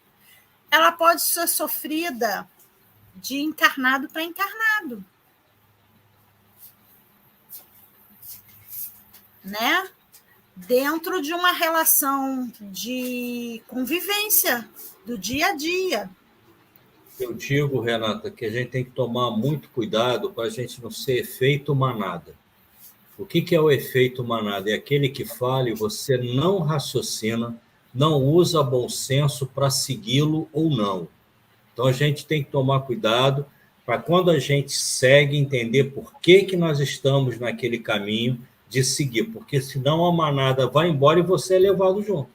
ela pode ser sofrida de encarnado para encarnado. Né? Dentro de uma relação de convivência do dia a dia. Eu digo, Renata, que a gente tem que tomar muito cuidado para a gente não ser efeito manada. O que é o efeito manada? É aquele que fala e você não raciocina, não usa bom senso para segui-lo ou não. Então, a gente tem que tomar cuidado para quando a gente segue, entender por que nós estamos naquele caminho de seguir, porque senão a manada vai embora e você é levado junto.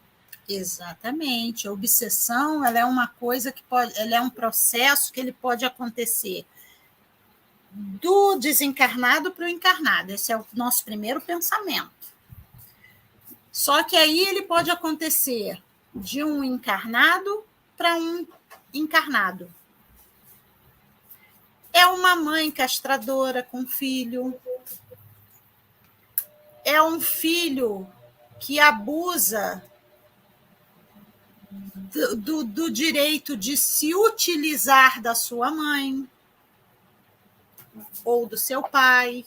Exatamente. A obsessão, ela é uma coisa que ela é um processo que ele pode acontecer do desencarnado para o encarnado. Esse é o nosso primeiro pensamento. Só que aí ele pode acontecer de um encarnado para um encarnado. É uma mãe castradora com filho. É um filho que abusa do direito de se utilizar da sua mãe ou do seu pai,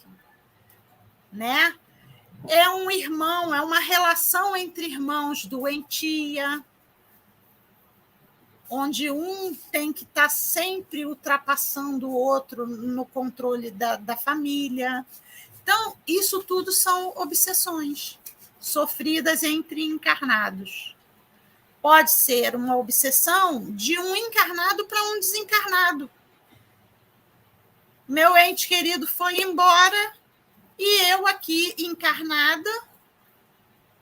né? É um irmão, é uma relação entre irmãos doentia, onde um tem que estar sempre ultrapassando o outro no controle da família. Então, isso tudo são obsessões sofridas entre encarnados. Pode ser uma obsessão de um encarnado para um desencarnado. Meu ente querido foi embora E eu aqui, encarnada,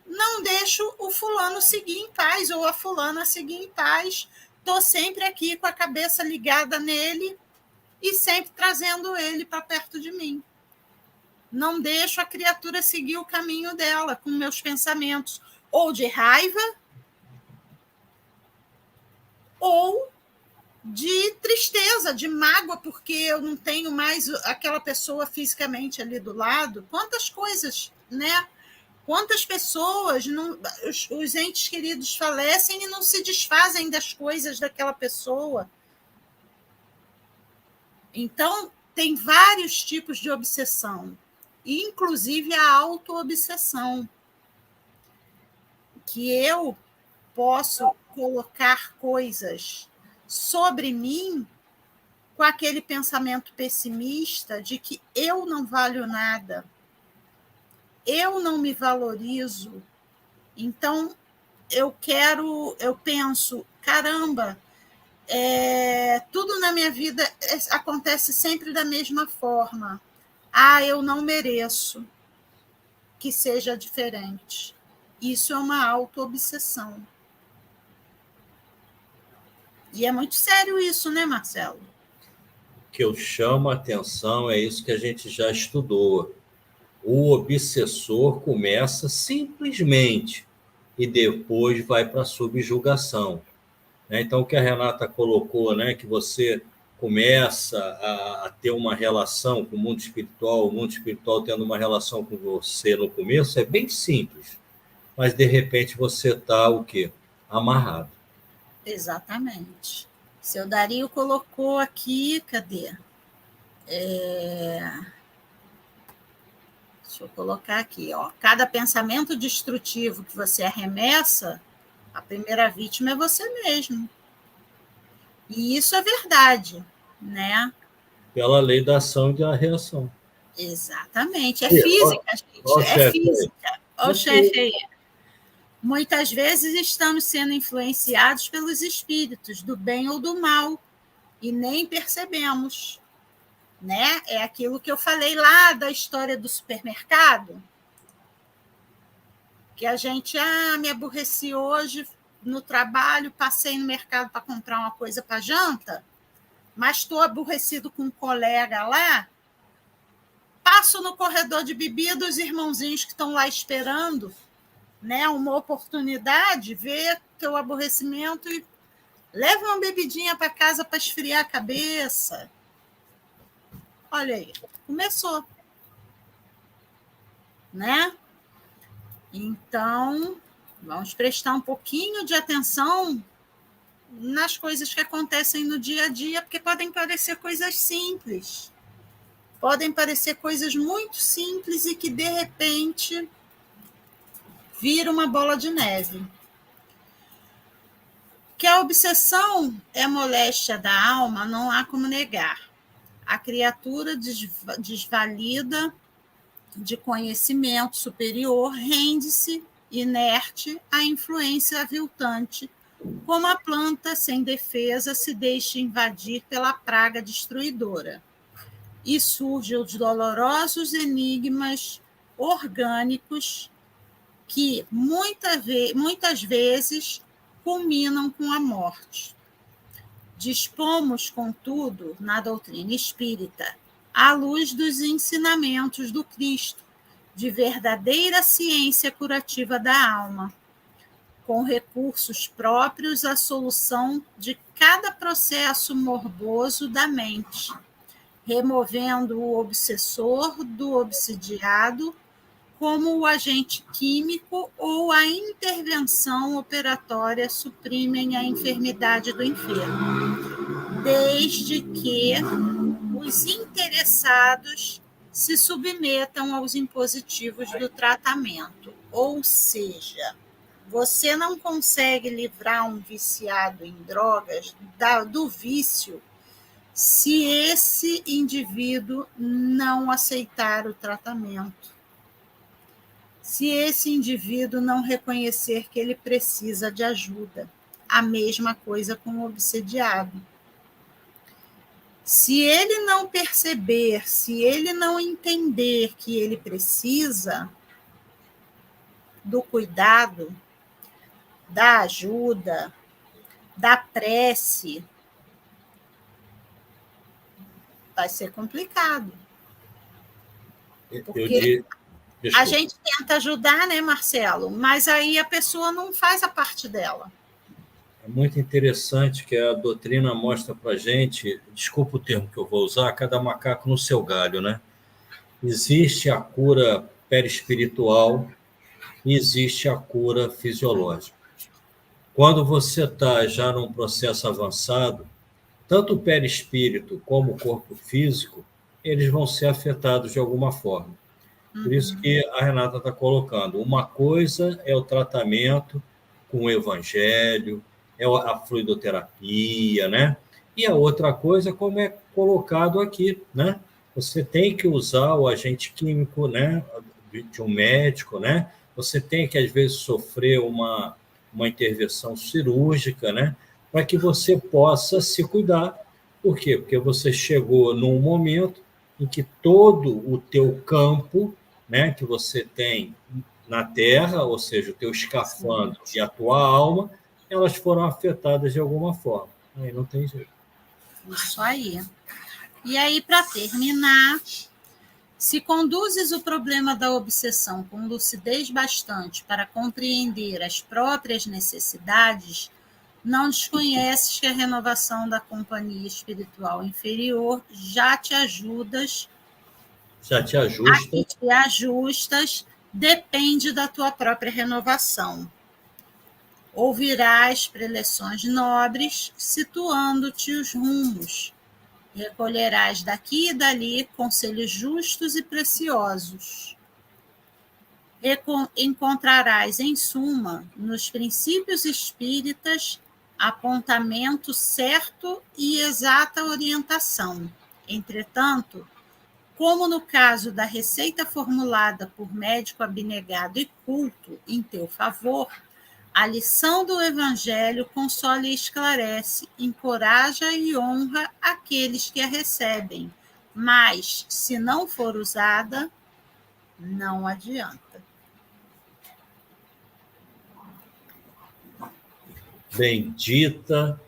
não deixo o fulano seguir em paz, ou a fulana seguir em paz. Estou sempre aqui com a cabeça ligada nele e sempre trazendo ele para perto de mim. Não deixo a criatura seguir o caminho dela com meus pensamentos, ou de raiva, ou de tristeza, de mágoa, porque eu não tenho mais aquela pessoa fisicamente ali do lado. Quantas coisas, né? Quantas pessoas, os entes queridos falecem e não se desfazem das coisas daquela pessoa. Então, tem vários tipos de obsessão, inclusive a auto-obsessão, que eu posso colocar coisas sobre mim com aquele pensamento pessimista de que eu não valho nada, eu não me valorizo. Então, eu penso, caramba, tudo na minha vida acontece sempre da mesma forma. Eu não mereço que seja diferente. Isso é uma auto-obsessão. E é muito sério isso, né, Marcelo? O que eu chamo a atenção é isso que a gente já estudou. O obsessor começa simplesmente e depois vai para a subjugação. Então, o que a Renata colocou, né, que você começa a ter uma relação com o mundo espiritual tendo uma relação com você no começo, é bem simples. Mas, de repente, você está o quê? Amarrado. Exatamente. Seu Dario colocou aqui, cadê? Deixa eu colocar aqui, ó. Cada pensamento destrutivo que você arremessa, a primeira vítima é você mesmo. E isso é verdade, né? Pela lei da ação e da reação. Exatamente. É física, gente. É física. Olha o chefe aí. Muitas vezes estamos sendo influenciados pelos espíritos, do bem ou do mal, e nem percebemos. Né? É aquilo que eu falei lá da história do supermercado, que a gente, me aborreci hoje no trabalho, passei no mercado para comprar uma coisa para janta, mas estou aborrecido com um colega lá, passo no corredor de bebida, os irmãozinhos que estão lá esperando, né, uma oportunidade, vê teu aborrecimento e leva uma bebidinha para casa para esfriar a cabeça. Olha aí, começou. Né? Então, vamos prestar um pouquinho de atenção nas coisas que acontecem no dia a dia, porque podem parecer coisas simples. Podem parecer coisas muito simples e que, de repente, vira uma bola de neve. Que a obsessão é moléstia da alma, não há como negar. A criatura desvalida de conhecimento superior rende-se inerte à influência aviltante, como a planta sem defesa se deixa invadir pela praga destruidora. E surgem os dolorosos enigmas orgânicos que muitas vezes culminam com a morte. Dispomos, contudo, na doutrina espírita, à luz dos ensinamentos do Cristo, de verdadeira ciência curativa da alma, com recursos próprios à solução de cada processo morboso da mente, removendo o obsessor do obsidiado como o agente químico ou a intervenção operatória suprimem a enfermidade do enfermo, desde que os interessados se submetam aos impositivos do tratamento. Ou seja, você não consegue livrar um viciado em drogas do vício se esse indivíduo não aceitar o tratamento. Se esse indivíduo não reconhecer que ele precisa de ajuda. A mesma coisa com o obsediado. Se ele não perceber, se ele não entender que ele precisa do cuidado, da ajuda, da prece, vai ser complicado. Porque a gente tenta ajudar, né, Marcelo? Mas aí a pessoa não faz a parte dela. É muito interessante que a doutrina mostra para a gente, desculpa o termo que eu vou usar, cada macaco no seu galho, né? Existe a cura perispiritual e existe a cura fisiológica. Quando você está já num processo avançado, tanto o perispírito como o corpo físico, eles vão ser afetados de alguma forma. Por isso que a Renata está colocando. Uma coisa é o tratamento com o evangelho, é a fluidoterapia, né? E a outra coisa, como é colocado aqui, né? Você tem que usar o agente químico, né? De um médico, né? Você tem que, às vezes, sofrer uma intervenção cirúrgica, né? Para que você possa se cuidar. Por quê? Porque você chegou num momento em que todo o teu campo, né, que você tem na Terra, ou seja, o teu escafandro e a tua alma, elas foram afetadas de alguma forma. Aí não tem jeito. Isso aí. E aí, para terminar, se conduzes o problema da obsessão com lucidez bastante para compreender as próprias necessidades, não desconheces que a renovação da companhia espiritual inferior já te ajustas, depende da tua própria renovação. Ouvirás preleções nobres, situando-te os rumos. Recolherás daqui e dali conselhos justos e preciosos. Encontrarás, em suma, nos princípios espíritas, apontamento certo e exata orientação. Entretanto, como no caso da receita formulada por médico abnegado e culto em teu favor, a lição do Evangelho consola e esclarece, encoraja e honra aqueles que a recebem, mas, se não for usada, não adianta. Bendita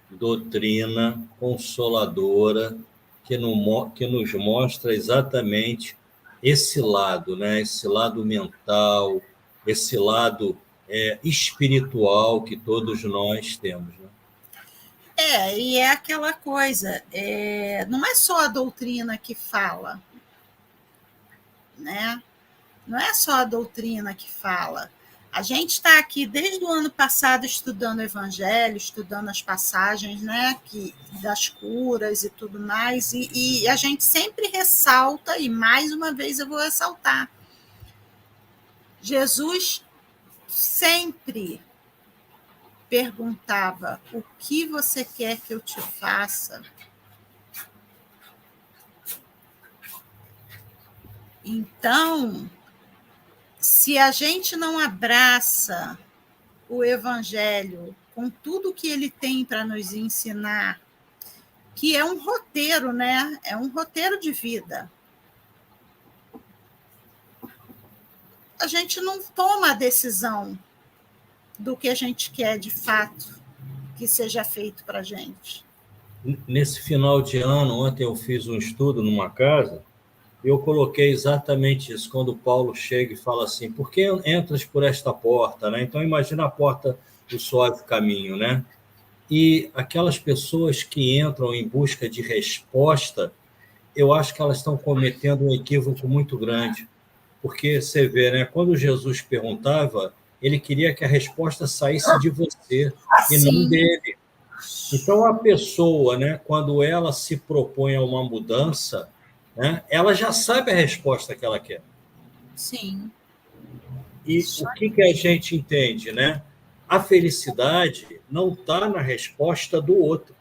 doutrina consoladora que nos mostra exatamente esse lado, né? Esse lado mental, esse lado espiritual que todos nós temos. Né? E é aquela coisa, não é só a doutrina que fala, né? Não é só a doutrina que fala. A gente está aqui desde o ano passado estudando o Evangelho, estudando as passagens, né, das curas e tudo mais, e a gente sempre ressalta, e mais uma vez eu vou ressaltar, Jesus sempre perguntava: o que você quer que eu te faça? Então, se a gente não abraça o Evangelho com tudo que ele tem para nos ensinar, que é um roteiro, né? É um roteiro de vida. A gente não toma a decisão do que a gente quer de fato que seja feito para a gente. Nesse final de ano, ontem eu fiz um estudo numa casa, eu coloquei exatamente isso, quando o Paulo chega e fala assim, por que entras por esta porta? Né? Então, imagina a porta do suave caminho, né? E aquelas pessoas que entram em busca de resposta, eu acho que elas estão cometendo um equívoco muito grande, porque você vê, né? Quando Jesus perguntava, ele queria que a resposta saísse de você e não dele. Então, a pessoa, né, quando ela se propõe a uma mudança, né, ela já sabe a resposta que ela quer. Sim. E o que a gente entende, né? A felicidade não está na resposta do outro,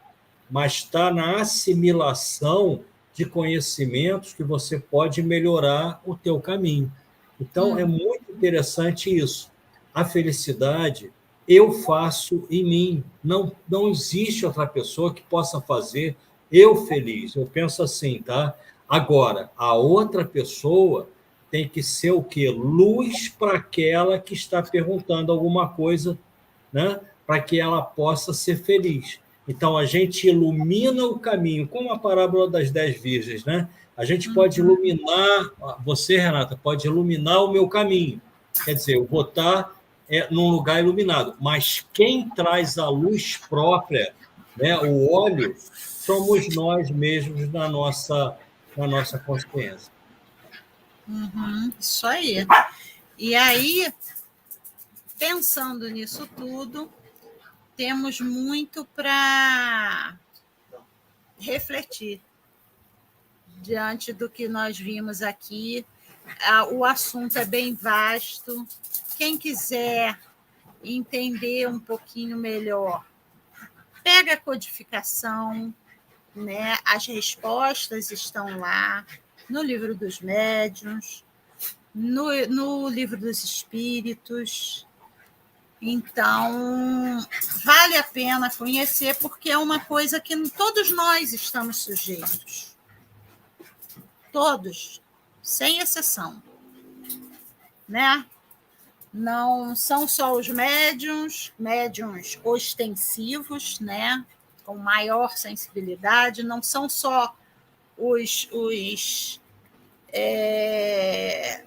mas está na assimilação de conhecimentos que você pode melhorar o teu caminho. Então, é muito interessante isso. A felicidade eu faço em mim. Não existe outra pessoa que possa fazer Eu feliz, eu penso assim, tá? Agora, a outra pessoa tem que ser o quê? Luz para aquela que está perguntando alguma coisa, né? Para que ela possa ser feliz. Então, a gente ilumina o caminho, como a parábola das 10 virgens, né? A gente pode iluminar, você, Renata, pode iluminar o meu caminho. Quer dizer, eu vou estar num lugar iluminado, mas quem traz a luz própria, né, o óleo, somos nós mesmos na nossa consciência. Isso aí. E aí, pensando nisso tudo, temos muito para refletir diante do que nós vimos aqui. O assunto é bem vasto. Quem quiser entender um pouquinho melhor, pega a codificação, né? As respostas estão lá no Livro dos Médiuns, no Livro dos Espíritos. Então, vale a pena conhecer, porque é uma coisa que todos nós estamos sujeitos. Todos, sem exceção. Né? Não são só os médiuns ostensivos, né? Com maior sensibilidade, não são só os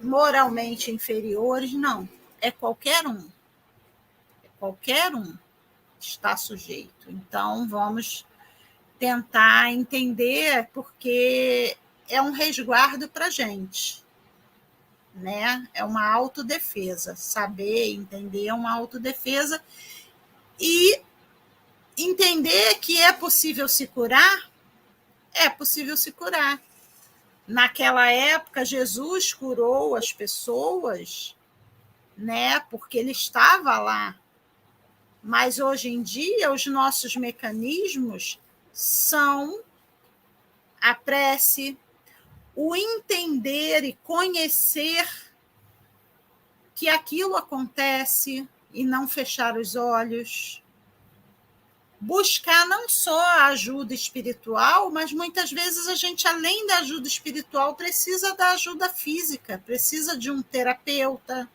moralmente inferiores, não. É qualquer um. Qualquer um está sujeito. Então, vamos tentar entender, porque é um resguardo para a gente. Né? É uma autodefesa. Saber, entender é uma autodefesa. E entender que é possível se curar, é possível se curar. Naquela época, Jesus curou as pessoas, né? Porque ele estava lá. Mas hoje em dia, os nossos mecanismos são a prece, o entender e conhecer que aquilo acontece e não fechar os olhos. Buscar não só a ajuda espiritual, mas muitas vezes a gente, além da ajuda espiritual, precisa da ajuda física, precisa de um terapeuta.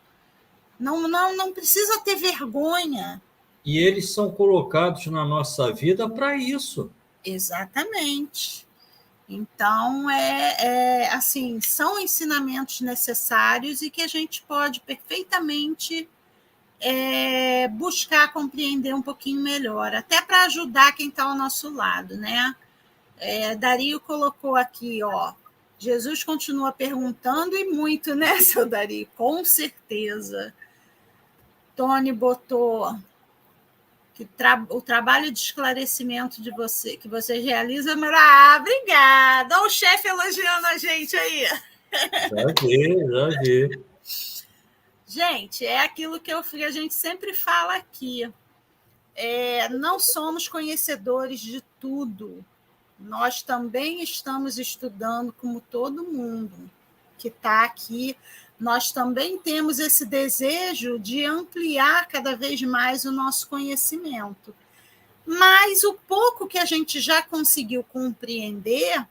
Não precisa ter vergonha. E eles são colocados na nossa vida para isso. Exatamente. Então, assim, são ensinamentos necessários e que a gente pode perfeitamente buscar compreender um pouquinho melhor, até para ajudar quem está ao nosso lado, né? Dario colocou aqui, ó, Jesus continua perguntando e muito, né, seu Dario? Com certeza. Tony botou que o trabalho de esclarecimento de você, que você realiza, obrigada! Olha o chefe elogiando a gente aí. Já vi. Gente, é aquilo que a gente sempre fala aqui. Não somos conhecedores de tudo. Nós também estamos estudando, como todo mundo que está aqui. Nós também temos esse desejo de ampliar cada vez mais o nosso conhecimento. Mas o pouco que a gente já conseguiu compreender,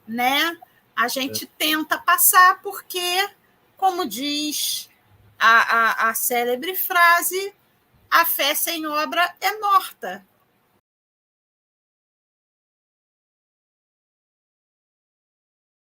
né, a gente tenta passar, porque, como diz a célebre frase, a fé sem obra é morta.